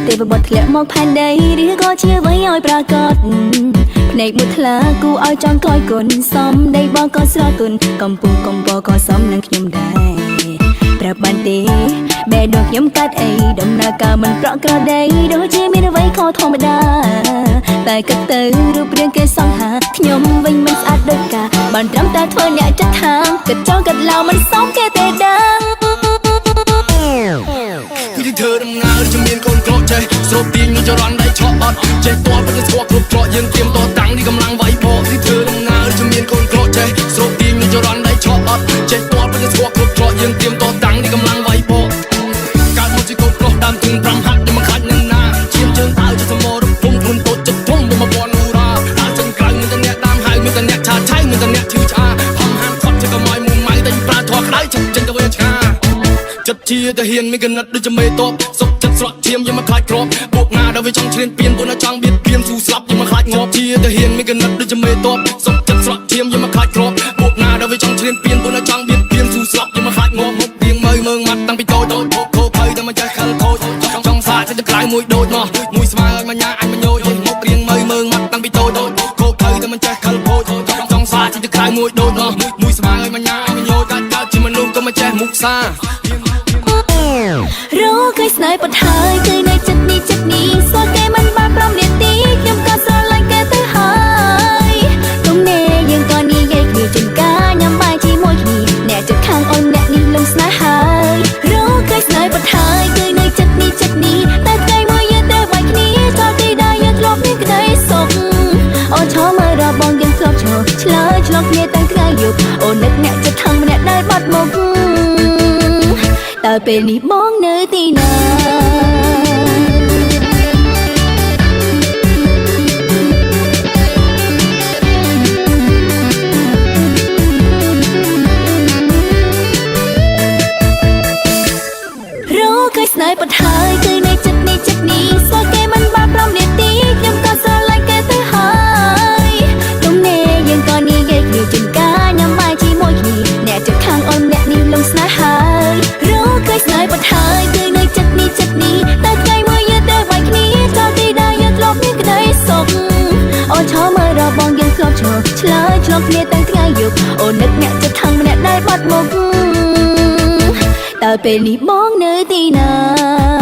ទេវបុត្រធ្លាក់មកផែនដីឬក៏ជាអ្វីឲ្យប្រកាសភ្នែកមួយថ្លាគូឲ្យចង់កយគុណសំដីបងក៏ស្រទន់កំពុងកំពក៏សំនឹងខ្ញុំដែរប្រាប់បានទេបែរដកខ្ញុំកាត់អីដំណើរការមិនប្រក្រតីដូចជាមានអ្វីខុសធម្មតាតែគិតទៅរូបរាងគេសង្ហាខ្ញុំវិញមិនស្អាតដូចកាបានត្រឹមតែធ្វើអ្នកចិត្តខាងគិតចង់គិតឡៅមិនសមគេទេដឹងគឺធ្វើដំណើរជំនាញកូនក្រចេះស្រូបទាញនឹងចរន្តដៃឆក់អត់ចេះតបទៅស្គាល់គ្រប់ច្រកយើងត្រៀមតតាំងនេះកម្លាំងវាយបកគឺធ្វើដំណើរជំនាញកូនក្រចេះស្រូបទាញនឹងចរន្តដៃឆក់អត់ចេះតបទៅស្គាល់គ្រប់ច្រកយើងត្រៀមតតាំងនេះកម្លាំងវាយបកកើតមកជាកូនក្រដើមទឹង5ហាត់ខ្ញុំមិនខ្លាចនឹងណាឈាមជើងដើរជាសមរភូមិខ្លួនតូចចិត្តធំមក1000នូរ៉ាដើរចេញក្រៅមានតែអ្នកតាមហៅមានតែអ្នកឆាឆៃមានតែអ្នកឈឺឆ្អាហំហាមគាត់ជាកម៉ាយមុំម៉ៅតែប្រាធွာក្តៅចិត្តចេញទៅវិញឆ្ងាចិត្តជាទៅហ៊ានមានកណិតដូចជាមេតបសុកចិត្តស្រក់ឈាមយើងមិនខ្លាចក្របពួកណាដល់វាចង់ឈ្លានពានពួកណាចង់បៀតបៀនស៊ូស្លាប់យើងមិនខ្លាចងាប់ជាទៅហ៊ានមានកណិតដូចជាមេតបសុកចិត្តស្រក់ឈាមយើងមិនខ្លាចក្របពួកណាដល់វាចង់ឈ្លានពានពួកណាចង់បៀតបៀនស៊ូស្លាប់យើងមិនខ្លាចងាប់មុខទៀងមើលម៉ាត់តាំងពីតូចខោភ័យតែមិនចេះខលខូចចង់សាទៅក្រៅមួយដូចមកមួយស្មើឲ្យមកញ៉ាអញមកញយមករៀងមើលម៉ាត់តាំងពីតូចខោភ័យតែមិនចេះខលខូចចង់សាទៅក្រៅមួយដូចមកមួយស្មើឲ្យមកញ៉ាអញមកញយកើតជាមនុស្សក៏មិនចេះមុខសារកឃើញស្នេហ៍ប៉ុតហើយគឺនៅចិត្តនេះស្គាល់គេមិនបានប្រមនាទីខ្ញុំក៏ស្រឡាញ់គេទៅហើយទុំនេះយើងក៏និយាយគ្នាជិនកាញ៉ាំបាយជាមួយគ្នាអ្នកចិត្តខាងអូនអ្នកនេះលំស្នេហ៍ហើយឃើញស្នេហ៍ប៉ុតហើយគឺនៅចិត្តនេះតែថ្ងៃមួយយើងទៅបាច់គ្នាតទីដែរយើងធ្លាប់មានក្តីសុខអូនឈរមើលរបងយើងធ្លាប់ឆ្លើយឆ្លងគ្នាតាំងថ្ងៃយប់អូននឹកអ្នកចិត្តខាងម្នាក់ដែលបាត់មុខតើពេលនេះបងនៅទីណាឃើញស្នេហ៍ប៉ុតហើយគឺនៅចិត្តនេះស្គាល់គេមិនបានប្រមនាទីខ្ញុំក៏ស្រឡាញ់គេទៅហើយទុំនេះយើងក៏និយាយគ្នាជិនកាញ៉ាំបាយជាមួយគ្នាអ្នកចិត្តខាងអូនអ្នកនេះលំស្នេហ៍ហើយឃើញស្នេហ៍ប៉ុតហើយគឺនៅចិត្តនេះតែថ្ងៃមួយយើងទៅបាច់គ្នាតទីដែរយើងធ្លាប់មានក្តីសុខអូនឈរមើលរបងយើងធ្លាប់ឆ្លើយឆ្លងគ្នាតាំងថ្ងៃយប់អូននឹកអ្នកចិត្តខាងម្នាក់ដែលបាត់មុខតើពេលនេះបងនៅទីណា